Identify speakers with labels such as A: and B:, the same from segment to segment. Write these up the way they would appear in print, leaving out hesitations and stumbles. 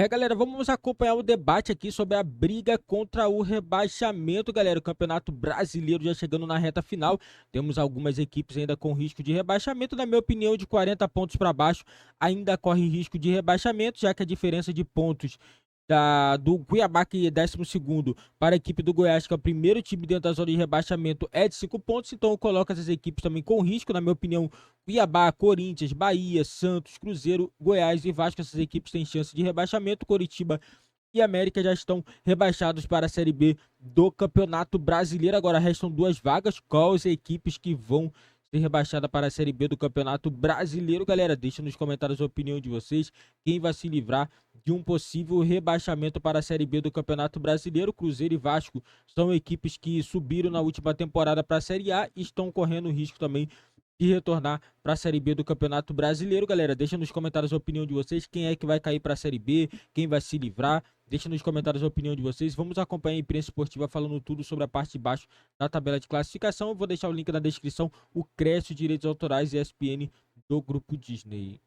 A: Galera, vamos acompanhar o debate aqui sobre a briga contra o rebaixamento, galera. O Campeonato Brasileiro já chegando na reta final. Temos algumas equipes ainda com risco de rebaixamento. Na minha opinião, de 40 pontos para baixo, ainda corre risco de rebaixamento, já que a diferença de pontos do Cuiabá, que é 12º, para a equipe do Goiás, que é o primeiro time dentro da zona de rebaixamento, é de 5 pontos. Então eu coloco essas equipes também com risco, na minha opinião. Cuiabá, Corinthians, Bahia, Santos, Cruzeiro, Goiás e Vasco, essas equipes têm chance de rebaixamento. Coritiba e América já estão rebaixados para a Série B do Campeonato Brasileiro. Agora restam 2 vagas. Quais equipes que vão ser rebaixadas para a Série B do Campeonato Brasileiro? Galera, deixa nos comentários a opinião de vocês. Quem vai se livrar de um possível rebaixamento para a Série B do Campeonato Brasileiro? Cruzeiro e Vasco são equipes que subiram na última temporada para a Série A e estão correndo risco também de retornar para a Série B do Campeonato Brasileiro. Galera, deixa nos comentários a opinião de vocês. Quem é que vai cair para a Série B? Quem vai se livrar? Deixa nos comentários a opinião de vocês. Vamos acompanhar a imprensa esportiva falando tudo sobre a parte de baixo da tabela de classificação. Eu vou deixar o link na descrição. O Cresce Direitos Autorais e ESPN do Grupo Disney.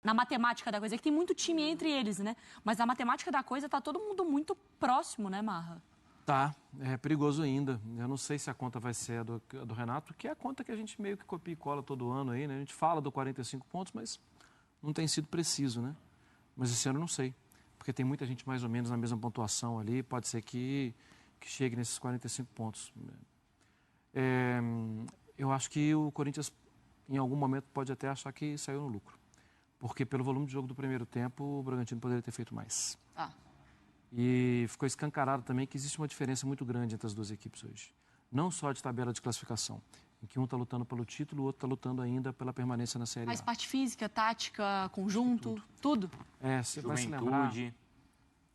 B: Na matemática da coisa, que tem muito time entre eles, né? Mas na matemática da coisa tá todo mundo muito próximo, né, Marra?
C: Tá, é perigoso ainda. Eu não sei se a conta vai ser a do Renato, que é a conta que a gente meio que copia e cola todo ano aí, né? A gente fala do 45 pontos, mas não tem sido preciso, né? Mas esse ano eu não sei, porque tem muita gente mais ou menos na mesma pontuação ali, pode ser que chegue nesses 45 pontos. Eu acho que o Corinthians, em algum momento, pode até achar que saiu no lucro, porque pelo volume de jogo do primeiro tempo, o Bragantino poderia ter feito mais. E ficou escancarado também que existe uma diferença muito grande entre as duas equipes hoje. Não só de tabela de classificação, em que um está lutando pelo título, o outro está lutando ainda pela permanência na Série A.
B: Mas parte física, tática, conjunto, tudo.
C: Você vai se lembrar.
D: Juventude,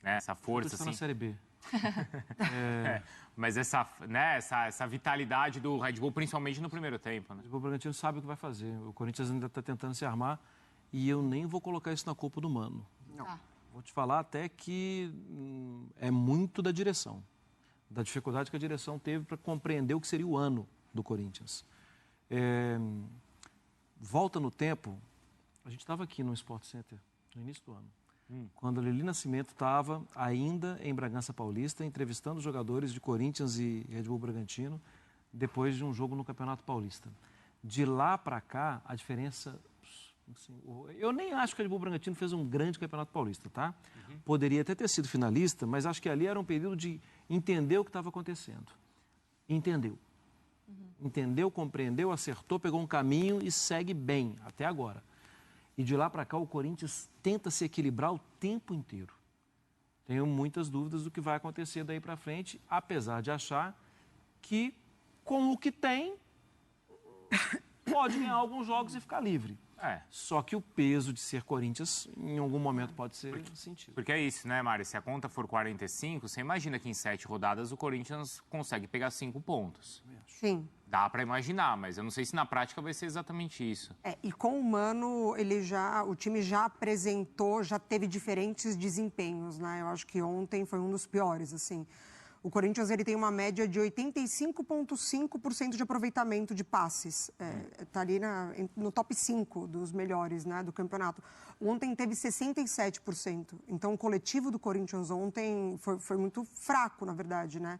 D: né, essa força,
C: Está
D: assim.
C: na Série B.
D: Mas essa vitalidade do Red Bull, principalmente no primeiro tempo, né?
C: O Bragantino sabe o que vai fazer. O Corinthians ainda está tentando se armar e eu nem vou colocar isso na culpa do Mano. Não. Vou te falar até que é muito da direção, da dificuldade que a direção teve para compreender o que seria o ano do Corinthians. Volta no tempo, a gente estava aqui no Sport Center no início do ano, quando a Lili Nascimento estava ainda em Bragança Paulista, entrevistando os jogadores de Corinthians e Red Bull Bragantino, depois de um jogo no Campeonato Paulista. De lá para cá, a diferença... Assim, eu nem acho que o Red Bull Bragantino fez um grande Campeonato Paulista, tá? Poderia até ter sido finalista, mas acho que ali era um período de entender o que estava acontecendo. Entendeu. Entendeu, compreendeu, acertou, pegou um caminho e segue bem, até agora. E de lá para cá o Corinthians tenta se equilibrar o tempo inteiro. Tenho muitas dúvidas do que vai acontecer daí para frente, apesar de achar que com o que tem, pode ganhar alguns jogos e ficar livre. Só que o peso de ser Corinthians, em algum momento, pode ser sentido.
D: Porque é isso, né, Mário? Se a conta for 45, você imagina que em 7 rodadas o Corinthians consegue pegar 5 pontos.
E: Sim.
D: Dá para imaginar, mas eu não sei se na prática vai ser exatamente isso.
E: E com o Mano, o time já apresentou, já teve diferentes desempenhos, né? Eu acho que ontem foi um dos piores, assim. O Corinthians ele tem uma média de 85,5% de aproveitamento de passes. Está ali no top 5 dos melhores, né, do campeonato. Ontem teve 67%. Então, o coletivo do Corinthians ontem foi muito fraco, na verdade, né?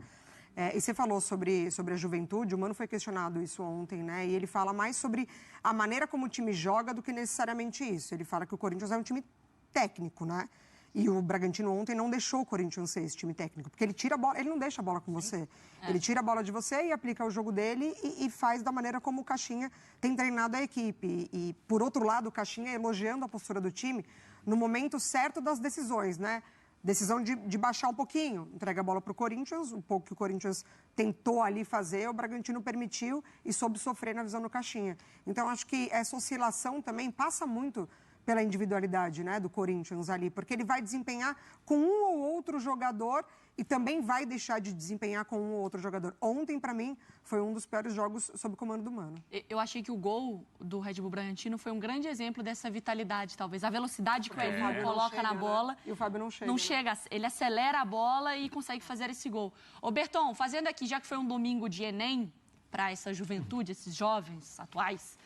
E: E você falou sobre a juventude, o Mano foi questionado isso ontem, né? E ele fala mais sobre a maneira como o time joga do que necessariamente isso. Ele fala que o Corinthians é um time técnico, né? E o Bragantino ontem não deixou o Corinthians ser esse time técnico, porque ele tira a bola, ele não deixa a bola com você. Ele tira a bola de você e aplica o jogo dele e faz da maneira como o Caixinha tem treinado a equipe. E por outro lado, o Caixinha elogiando a postura do time no momento certo das decisões, né? Decisão de baixar um pouquinho, entrega a bola para o Corinthians, um pouco que o Corinthians tentou ali fazer, o Bragantino permitiu e soube sofrer na visão do Caixinha. Então, acho que essa oscilação também passa muito pela individualidade, né, do Corinthians ali, porque ele vai desempenhar com um ou outro jogador e também vai deixar de desempenhar com um ou outro jogador. Ontem, para mim, foi um dos piores jogos sob o comando do Mano.
B: Eu achei que o gol do Red Bull Bragantino foi um grande exemplo dessa vitalidade, talvez. A velocidade que o Fábio coloca na bola.
E: Né? E o Fábio não chega.
B: Não chega, ele acelera a bola e consegue fazer esse gol. Ô, Berton, fazendo aqui, já que foi um domingo de Enem para essa juventude, esses jovens atuais,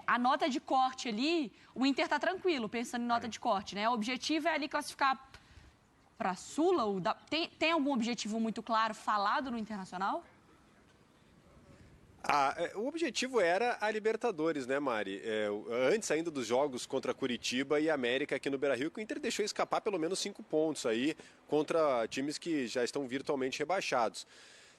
B: a nota de corte ali, o Inter tá tranquilo, pensando em nota de corte, né? O objetivo é ali classificar para a Sula. Tem algum objetivo muito claro falado no Internacional?
F: O objetivo era a Libertadores, né, Mari? Antes ainda dos jogos contra Curitiba e América aqui no Beira-Rio, que o Inter deixou escapar pelo menos 5 pontos aí contra times que já estão virtualmente rebaixados.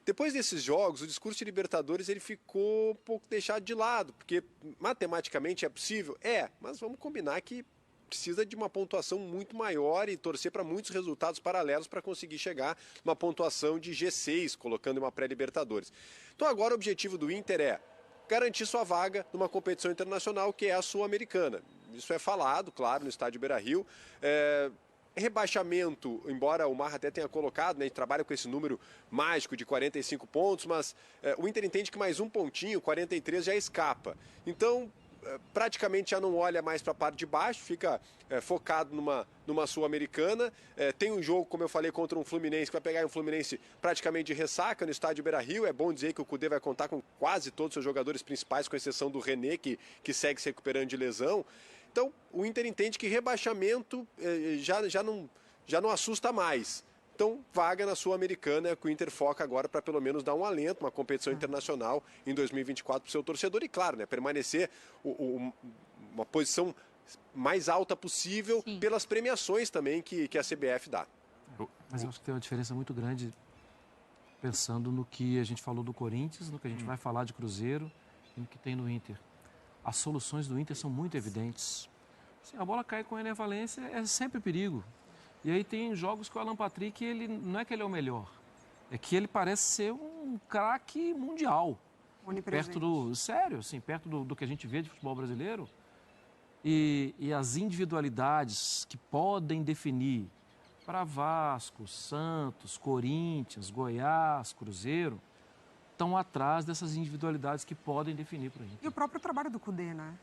F: Depois desses jogos, o discurso de Libertadores ele ficou um pouco deixado de lado, porque matematicamente é possível? Mas vamos combinar que precisa de uma pontuação muito maior e torcer para muitos resultados paralelos para conseguir chegar numa pontuação de G6, colocando uma pré-Libertadores. Então agora o objetivo do Inter é garantir sua vaga numa competição internacional que é a Sul-Americana. Isso é falado, claro, no estádio Beira-Rio. Rebaixamento, embora o Marra até tenha colocado, né, a gente trabalha com esse número mágico de 45 pontos, mas o Inter entende que mais um pontinho, 43, já escapa. Então, praticamente já não olha mais para a parte de baixo, fica focado numa Sul-Americana. Tem um jogo, como eu falei, contra um Fluminense, que vai pegar um Fluminense praticamente de ressaca no estádio Beira-Rio. É bom dizer que o Cudê vai contar com quase todos os seus jogadores principais, com exceção do René, que segue se recuperando de lesão. Então, o Inter entende que rebaixamento já não assusta mais. Então, vaga na Sul-Americana, que o Inter foca agora para pelo menos dar um alento, uma competição internacional em 2024 para o seu torcedor. E, claro, né, permanecer uma posição mais alta possível pelas premiações também que a CBF dá.
C: Mas eu acho que tem uma diferença muito grande pensando no que a gente falou do Corinthians, no que a gente vai falar de Cruzeiro e no que tem no Inter. As soluções do Inter são muito evidentes. Se a bola cai com o Ener Valencia, é sempre perigo. E aí tem jogos que o Alan Patrick, ele não é que ele é o melhor, é que ele parece ser um craque mundial. Perto do que a gente vê de futebol brasileiro. E as individualidades que podem definir para Vasco, Santos, Corinthians, Goiás, Cruzeiro, estão atrás dessas individualidades que podem definir para a gente.
E: E o próprio trabalho do Cudê, né?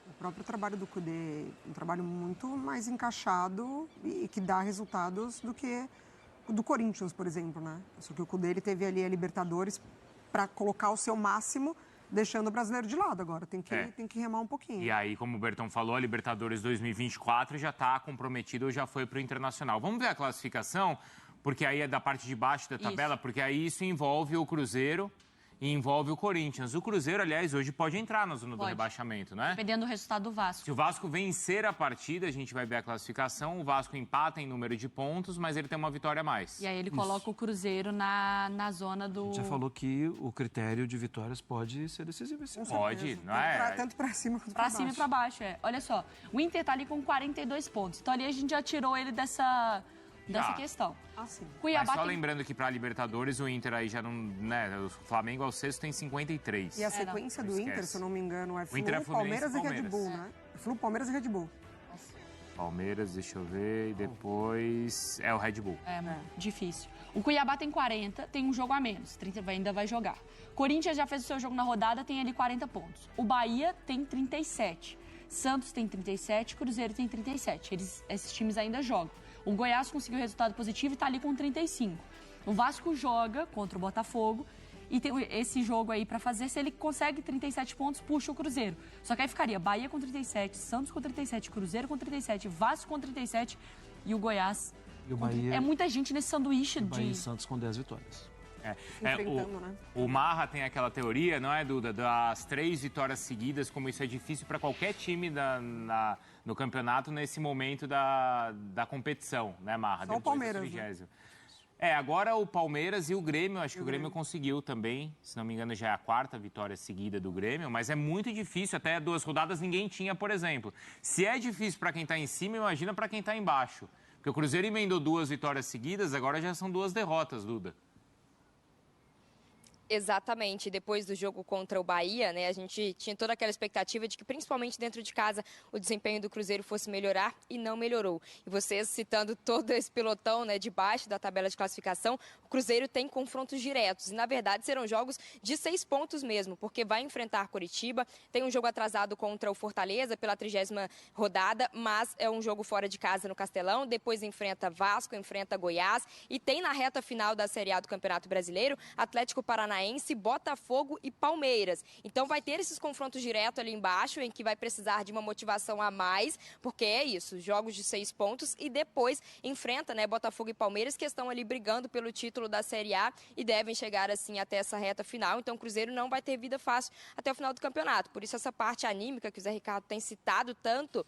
E: O próprio trabalho do Cudê, um trabalho muito mais encaixado e que dá resultados do que o do Corinthians, por exemplo, né? Só que o Cudê, ele teve ali a Libertadores para colocar o seu máximo, deixando o brasileiro de lado agora. Tem que remar um pouquinho.
D: E aí, como o Bertão falou, a Libertadores 2024 já está comprometida ou já foi para o Internacional. Vamos ver a classificação, porque aí é da parte de baixo da tabela, porque aí isso envolve o Cruzeiro e envolve o Corinthians. O Cruzeiro, aliás, hoje pode entrar na zona do rebaixamento, né?
B: Dependendo do resultado do Vasco.
D: Se o Vasco vencer a partida, a gente vai ver a classificação. O Vasco empata em número de pontos, mas ele tem uma vitória a mais.
B: E aí ele coloca o Cruzeiro na zona do...
C: A gente já falou que o critério de vitórias pode ser decisivo.
D: Pode, não é?
E: Tanto para cima quanto
B: para baixo. Pra cima e pra baixo, Olha só, o Inter tá ali com 42 pontos. Então ali a gente já tirou ele dessa questão. Cuiabá
D: Mas só lembrando que para a Libertadores o Inter aí já não, né, o Flamengo ao sexto tem 53.
E: E a sequência do Inter, se eu não me engano, é Flu,
D: Palmeiras
E: e Red Bull, né? Flu, Palmeiras e Red Bull.
D: Palmeiras, deixa eu ver, e depois é o Red Bull.
B: Difícil. O Cuiabá tem 40, tem um jogo a menos, 30 ainda vai jogar. Corinthians já fez o seu jogo na rodada, tem ali 40 pontos. O Bahia tem 37. Santos tem 37, Cruzeiro tem 37. Esses times ainda jogam. O Goiás conseguiu resultado positivo e está ali com 35. O Vasco joga contra o Botafogo e tem esse jogo aí para fazer. Se ele consegue 37 pontos, puxa o Cruzeiro. Só que aí ficaria Bahia com 37, Santos com 37, Cruzeiro com 37, Vasco com 37 e o Goiás.
C: E o Bahia,
B: é muita gente nesse sanduíche
C: de... Bahia
B: de...
C: e Santos com 10 vitórias.
D: O Marra tem aquela teoria, não é, Duda? Das 3 vitórias seguidas, como isso é difícil para qualquer time no campeonato nesse momento da competição, né, Marra?
E: Só o Palmeiras, né?
D: Agora o Palmeiras e o Grêmio, acho que o Grêmio conseguiu também, se não me engano já é a 4ª vitória seguida do Grêmio, mas é muito difícil, até 2 rodadas ninguém tinha, por exemplo. Se é difícil para quem está em cima, imagina para quem está embaixo. Porque o Cruzeiro emendou 2 vitórias seguidas, agora já são 2 derrotas, Duda.
G: Exatamente. Depois do jogo contra o Bahia, né, a gente tinha toda aquela expectativa de que, principalmente dentro de casa, o desempenho do Cruzeiro fosse melhorar e não melhorou. E vocês citando todo esse pelotão, né, de baixo da tabela de classificação, o Cruzeiro tem confrontos diretos. E, na verdade, serão jogos de 6 pontos mesmo, porque vai enfrentar Coritiba, tem um jogo atrasado contra o Fortaleza pela 30ª rodada, mas é um jogo fora de casa no Castelão, depois enfrenta Vasco, enfrenta Goiás e tem na reta final da Série A do Campeonato Brasileiro Atlético Paranaense Paranaense, Botafogo e Palmeiras. Então vai ter esses confrontos direto ali embaixo, em que vai precisar de uma motivação a mais, porque é isso, jogos de 6 pontos, e depois enfrenta, né, Botafogo e Palmeiras, que estão ali brigando pelo título da Série A e devem chegar assim até essa reta final. Então o Cruzeiro não vai ter vida fácil até o final do campeonato. Por isso essa parte anímica que o Zé Ricardo tem citado tanto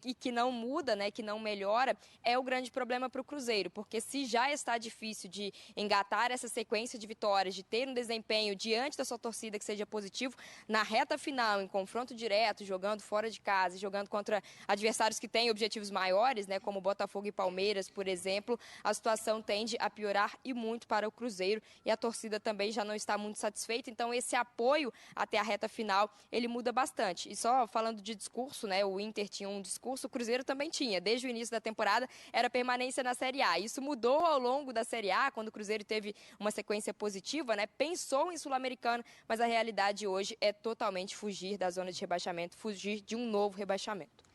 G: e que não muda, né, que não melhora, é o grande problema para o Cruzeiro, porque se já está difícil de engatar essa sequência de vitórias, de ter um desempenho diante da sua torcida que seja positivo, na reta final, em confronto direto, jogando fora de casa, jogando contra adversários que têm objetivos maiores, né, como Botafogo e Palmeiras, por exemplo, a situação tende a piorar e muito para o Cruzeiro, e a torcida também já não está muito satisfeita, então esse apoio até a reta final, ele muda bastante. E só falando de discurso, né, o Inter tinha um discurso, o Cruzeiro também tinha, desde o início da temporada, era permanência na Série A. Isso mudou ao longo da Série A, quando o Cruzeiro teve uma sequência positiva, né, pensou em Sul-Americana, mas a realidade hoje é totalmente fugir da zona de rebaixamento, fugir de um novo rebaixamento.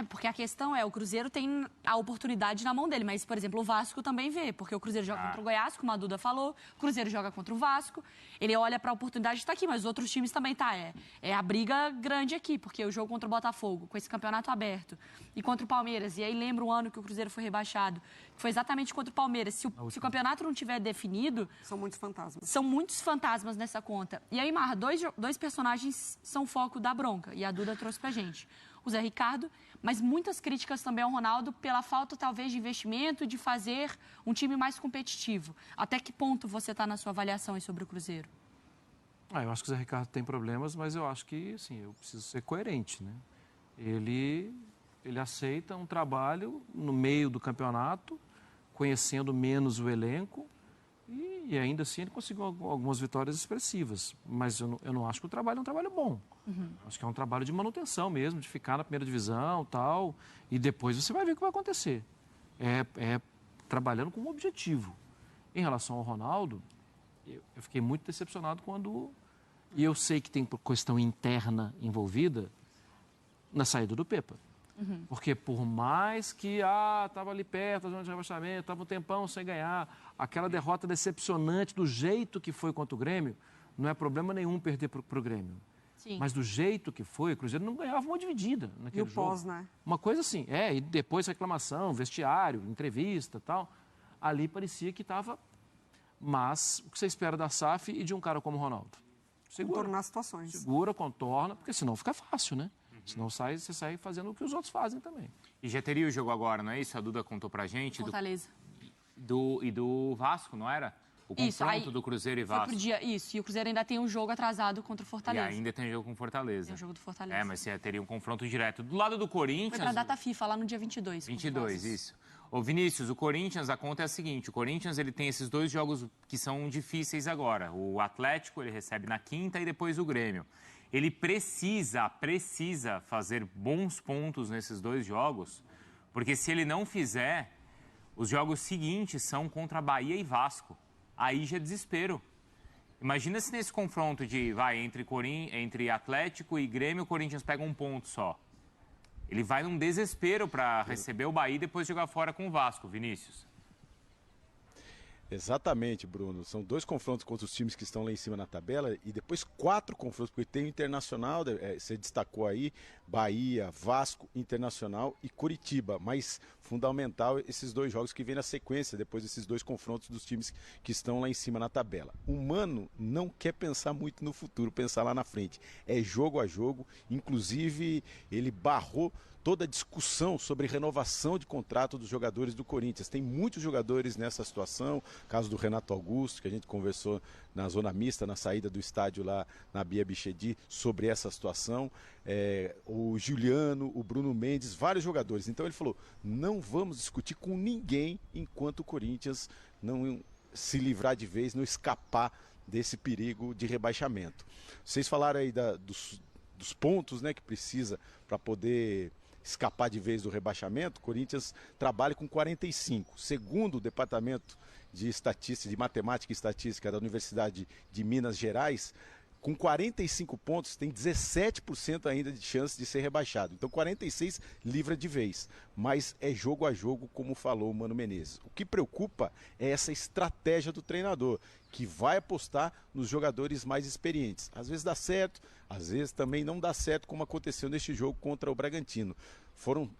B: Porque a questão é, o Cruzeiro tem a oportunidade na mão dele, mas, por exemplo, o Vasco também vê, porque o Cruzeiro joga contra o Goiás, como a Duda falou, o Cruzeiro joga contra o Vasco, ele olha para a oportunidade de estar aqui, mas os outros times também tá. É a briga grande aqui, porque o jogo contra o Botafogo, com esse campeonato aberto, e contra o Palmeiras, e aí lembra o ano que o Cruzeiro foi rebaixado, que foi exatamente contra o Palmeiras. Se o campeonato não tiver definido...
E: São muitos fantasmas.
B: São muitos fantasmas nessa conta. E aí, Marra, dois personagens são foco da bronca, e a Duda trouxe pra gente. O Zé Ricardo, mas muitas críticas também ao Ronaldo pela falta, talvez, de investimento, de fazer um time mais competitivo. Até que ponto você está na sua avaliação aí sobre o Cruzeiro?
C: Eu acho que o Zé Ricardo tem problemas, mas eu acho que, assim, eu preciso ser coerente, né? Ele aceita um trabalho no meio do campeonato, conhecendo menos o elenco, e ainda assim ele conseguiu algumas vitórias expressivas. Mas eu não acho que o trabalho é um trabalho bom. Acho que é um trabalho de manutenção mesmo, de ficar na primeira divisão e tal. E depois você vai ver o que vai acontecer. É trabalhando com um objetivo. Em relação ao Ronaldo, eu fiquei muito decepcionado quando... E eu sei que tem questão interna envolvida na saída do Pepa. Porque por mais que estava ali perto da zona de rebaixamento, estava um tempão sem ganhar, aquela derrota decepcionante do jeito que foi contra o Grêmio, não é problema nenhum perder para o Grêmio.
B: Sim.
C: Mas do jeito que foi, o Cruzeiro não ganhava uma dividida naquele jogo.
E: E o pós, né?
C: Uma coisa assim, e depois reclamação, vestiário, entrevista e tal. Ali parecia que estava... Mas o que você espera da SAF e de um cara como o Ronaldo?
E: Contornar situações.
C: Segura, contorna, porque senão fica fácil, né? Senão você sai fazendo o que os outros fazem também.
D: E já teria o jogo agora, não é isso? A Duda contou pra gente.
B: Fortaleza.
D: E do Vasco, não era? O confronto do Cruzeiro e Vasco.
B: Isso, e o Cruzeiro ainda tem um jogo atrasado contra o Fortaleza.
D: E ainda tem jogo com Fortaleza.
B: Tem o jogo do Fortaleza.
D: Mas você teria um confronto direto. Do lado do Corinthians...
B: Foi pra data FIFA, lá no dia 22.
D: 22, isso. Ô Vinícius, o Corinthians, a conta é a seguinte, o Corinthians ele tem esses 2 jogos que são difíceis agora. O Atlético ele recebe na quinta e depois o Grêmio. Ele precisa fazer bons pontos nesses 2 jogos, porque se ele não fizer, os jogos seguintes são contra Bahia e Vasco. Aí já é desespero. Imagina se nesse confronto entre Atlético e Grêmio, o Corinthians pega 1 ponto só. Ele vai num desespero para receber o Bahia e depois jogar fora com o Vasco, Vinícius.
H: Exatamente, Bruno. São 2 confrontos contra os times que estão lá em cima na tabela e depois 4 confrontos, porque tem o Internacional, você destacou aí, Bahia, Vasco, Internacional e Curitiba. Mas fundamental esses 2 jogos que vêm na sequência, depois desses 2 confrontos dos times que estão lá em cima na tabela. O Mano não quer pensar muito no futuro, pensar lá na frente. É jogo a jogo, inclusive ele barrou toda a discussão sobre renovação de contrato dos jogadores do Corinthians. Tem muitos jogadores nessa situação, caso do Renato Augusto, que a gente conversou na zona mista, na saída do estádio lá na Bia Bichedi, sobre essa situação. O Juliano, o Bruno Mendes, vários jogadores. Então ele falou, não vamos discutir com ninguém enquanto o Corinthians não se livrar de vez, não escapar desse perigo de rebaixamento. Vocês falaram aí dos pontos, né, que precisa para poder escapar de vez do rebaixamento. O Corinthians trabalha com 45. Segundo o Departamento de Estatística, de Matemática e Estatística da Universidade de Minas Gerais, Com 45 pontos, tem 17% ainda de chance de ser rebaixado. Então 46 livra de vez. Mas é jogo a jogo, como falou o Mano Menezes. O que preocupa é essa estratégia do treinador, que vai apostar nos jogadores mais experientes. Às vezes dá certo, às vezes também não dá certo, como aconteceu neste jogo contra o Bragantino. Foram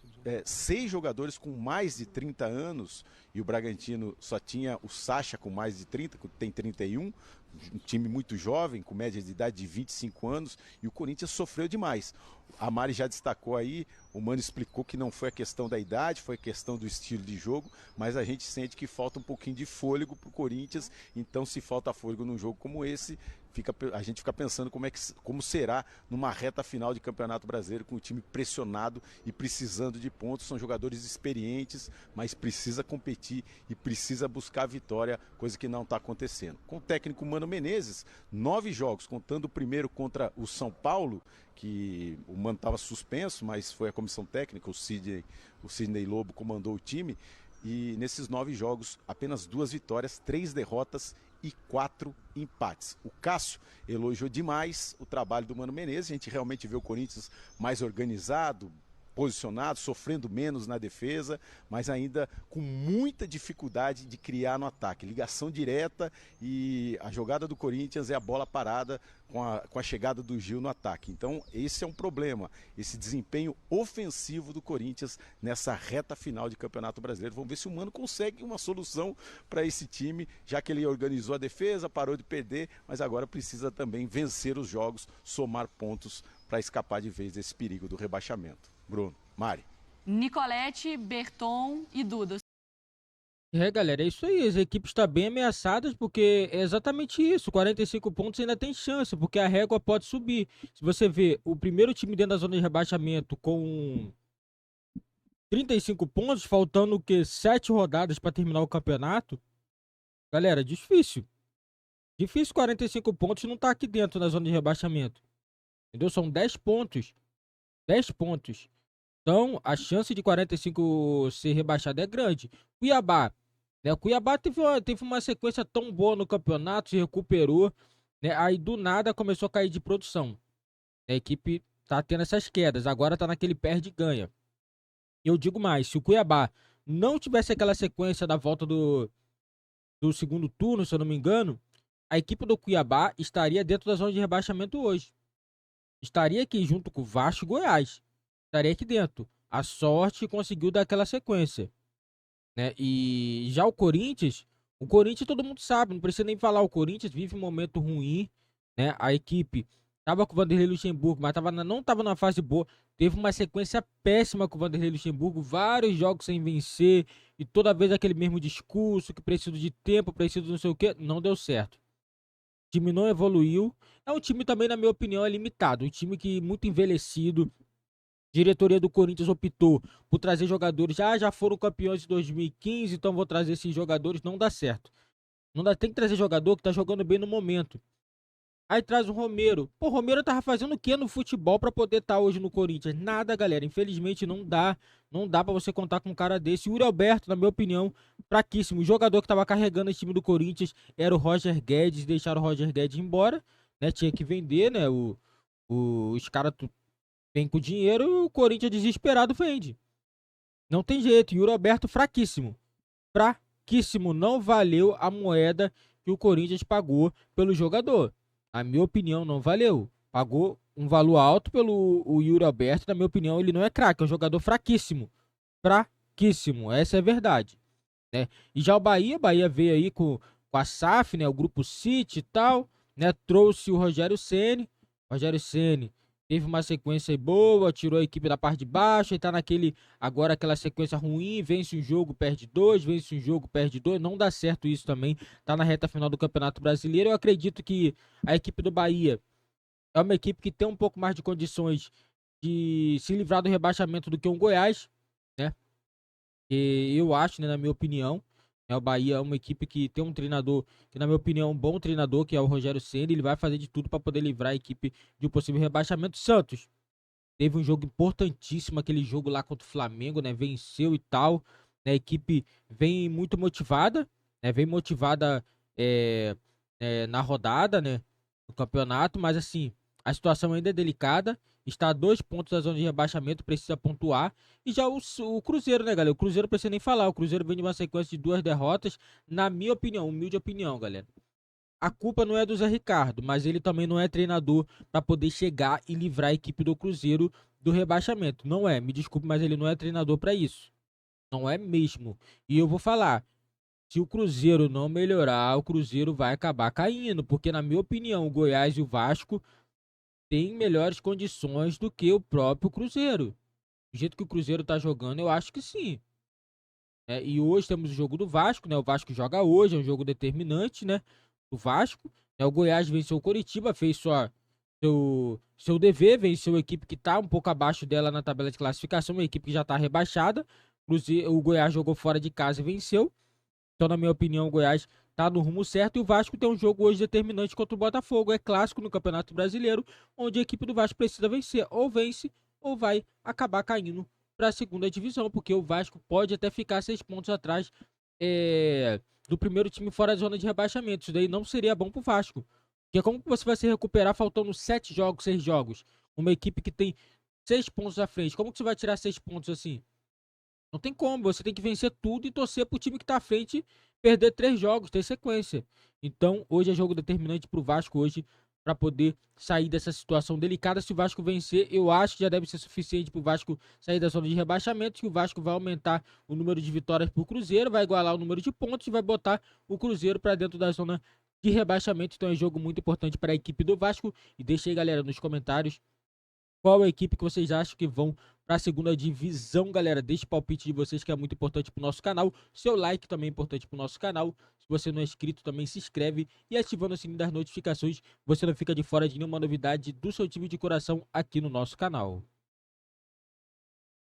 H: 6 jogadores com mais de 30 anos, e o Bragantino só tinha o Sacha com mais de 30, que tem 31, um time muito jovem, com média de idade de 25 anos, e o Corinthians sofreu demais. A Mari já destacou aí, o Mano explicou que não foi a questão da idade, foi a questão do estilo de jogo, mas a gente sente que falta um pouquinho de fôlego para o Corinthians, então se falta fôlego num jogo como esse, a gente fica pensando como será numa reta final de Campeonato Brasileiro, com o time pressionado e precisando de pontos. São jogadores experientes, mas precisa competir e precisa buscar a vitória, coisa que não está acontecendo. Com o técnico Mano Menezes, 9 jogos, contando o primeiro contra o São Paulo, que o Mano estava suspenso, mas foi a comissão técnica, o Sidney Lobo comandou o time, e nesses 9 jogos, apenas 2 vitórias, 3 derrotas e 4 empates. O Cássio elogiou demais o trabalho do Mano Menezes. A gente realmente vê o Corinthians mais organizado, posicionado, sofrendo menos na defesa, mas ainda com muita dificuldade de criar no ataque. Ligação direta, e a jogada do Corinthians é a bola parada com a chegada do Gil no ataque. Então esse é um problema, esse desempenho ofensivo do Corinthians nessa reta final de Campeonato Brasileiro. Vamos ver se o Mano consegue uma solução para esse time, já que ele organizou a defesa, parou de perder, mas agora precisa também vencer os jogos, somar pontos para escapar de vez desse perigo do rebaixamento. Bruno, Mari.
B: Nicolete, Berton e Duda.
A: Galera, é isso aí. As equipes estão bem ameaçadas porque é exatamente isso. 45 pontos ainda tem chance, porque a régua pode subir. Se você vê o primeiro time dentro da zona de rebaixamento com 35 pontos, faltando o quê? 7 rodadas para terminar o campeonato. Galera, difícil. Difícil 45 pontos não tá aqui dentro da zona de rebaixamento. Entendeu? São 10 pontos. 10 pontos. Então, a chance de 45 ser rebaixado é grande. Cuiabá. Né? O Cuiabá teve uma sequência tão boa no campeonato, se recuperou. Né? Aí, do nada, começou a cair de produção. A equipe tá tendo essas quedas. Agora tá naquele perde e ganha. Eu digo mais. Se o Cuiabá não tivesse aquela sequência da volta do segundo turno, se eu não me engano, a equipe do Cuiabá estaria dentro da zona de rebaixamento hoje. Estaria aqui junto com o Vasco e Goiás. Estaria aqui dentro. A sorte conseguiu dar aquela sequência. Né? E já o Corinthians todo mundo sabe, não precisa nem falar. O Corinthians vive um momento ruim. Né? A equipe estava com o Vanderlei Luxemburgo, mas não estava numa fase boa. Teve uma sequência péssima com o Vanderlei Luxemburgo. Vários jogos sem vencer. E toda vez aquele mesmo discurso, que precisa de tempo, precisa de não sei o quê. Não deu certo. O time não evoluiu. É um time também, na minha opinião, é limitado. Um time que muito envelhecido. Diretoria do Corinthians optou por trazer jogadores. Já foram campeões de 2015, então vou trazer esses jogadores. Não dá certo. Não dá, tem que trazer jogador que tá jogando bem no momento. Aí traz o Romero. Pô, o Romero tava fazendo o que no futebol pra poder estar hoje no Corinthians? Nada, galera. Infelizmente não dá. Não dá pra você contar com um cara desse. O Yuri Alberto, na minha opinião, fraquíssimo. O jogador que tava carregando esse time do Corinthians era o Roger Guedes. Deixaram o Roger Guedes embora, né? Tinha que vender, né? Os caras vêm com dinheiro e o Corinthians desesperado vende. Não tem jeito. Yuri Alberto fraquíssimo. Fraquíssimo. Não valeu a moeda que o Corinthians pagou pelo jogador. Na minha opinião, não valeu. Pagou um valor alto pelo Yuri Alberto. Na minha opinião, ele não é craque. É um jogador fraquíssimo. Fraquíssimo. Essa é a verdade. Né? E já o Bahia veio aí com a SAF, né? O Grupo City e tal. Né? Trouxe o Rogério Ceni. Rogério Ceni teve uma sequência boa, tirou a equipe da parte de baixo, e tá agora aquela sequência ruim, vence um jogo, perde 2, vence um jogo, perde 2, não dá certo isso também, tá na reta final do Campeonato Brasileiro. Eu acredito que a equipe do Bahia é uma equipe que tem um pouco mais de condições de se livrar do rebaixamento do que o Goiás, né? E eu acho, né, na minha opinião, o Bahia é uma equipe que tem um treinador, que na minha opinião é um bom treinador, que é o Rogério Ceni. Ele vai fazer de tudo para poder livrar a equipe de um possível rebaixamento. Santos teve um jogo importantíssimo, aquele jogo lá contra o Flamengo, né? Venceu e tal. A equipe vem muito motivada, né? Vem motivada na rodada, né? no campeonato, mas assim, a situação ainda é delicada. Está a 2 pontos da zona de rebaixamento, precisa pontuar. E já o Cruzeiro, né, galera? O Cruzeiro precisa nem falar. O Cruzeiro vem de uma sequência de 2 derrotas, na minha opinião, humilde opinião, galera. A culpa não é do Zé Ricardo, mas ele também não é treinador para poder chegar e livrar a equipe do Cruzeiro do rebaixamento. Não é, me desculpe, mas ele não é treinador para isso. Não é mesmo. E eu vou falar, se o Cruzeiro não melhorar, o Cruzeiro vai acabar caindo, porque na minha opinião, o Goiás e o Vasco têm melhores condições do que o próprio Cruzeiro. Do jeito que o Cruzeiro tá jogando, eu acho que sim. E hoje temos o jogo do Vasco, né? O Vasco joga hoje, é um jogo determinante, né? O Vasco, né? O Goiás venceu o Coritiba, fez seu dever, venceu a equipe que tá um pouco abaixo dela na tabela de classificação, uma equipe que já tá rebaixada. O Goiás jogou fora de casa e venceu. Então, na minha opinião, o Goiás tá no rumo certo. E o Vasco tem um jogo hoje determinante contra o Botafogo. É clássico no Campeonato Brasileiro, onde a equipe do Vasco precisa vencer. Ou vence, ou vai acabar caindo para a segunda divisão. Porque o Vasco pode até ficar 6 pontos atrás do primeiro time fora da zona de rebaixamento. Isso daí não seria bom pro Vasco. Porque como que você vai se recuperar faltando 7 jogos, 6 jogos? Uma equipe que tem 6 pontos à frente. Como que você vai tirar 6 pontos assim? Não tem como, você tem que vencer tudo e torcer pro time que tá à frente perder 3 jogos, ter sequência. Então, hoje é jogo determinante pro Vasco hoje para poder sair dessa situação delicada. Se o Vasco vencer, eu acho que já deve ser suficiente pro Vasco sair da zona de rebaixamento, que o Vasco vai aumentar o número de vitórias pro Cruzeiro, vai igualar o número de pontos e vai botar o Cruzeiro para dentro da zona de rebaixamento. Então é um jogo muito importante para a equipe do Vasco. E deixa aí, galera, nos comentários qual a equipe que vocês acham que vão para a segunda divisão, galera. Deixe o palpite de vocês, que é muito importante para o nosso canal. Seu like também é importante para o nosso canal. Se você não é inscrito, também se inscreve. E ativando o sininho das notificações, você não fica de fora de nenhuma novidade do seu time de coração aqui no nosso canal.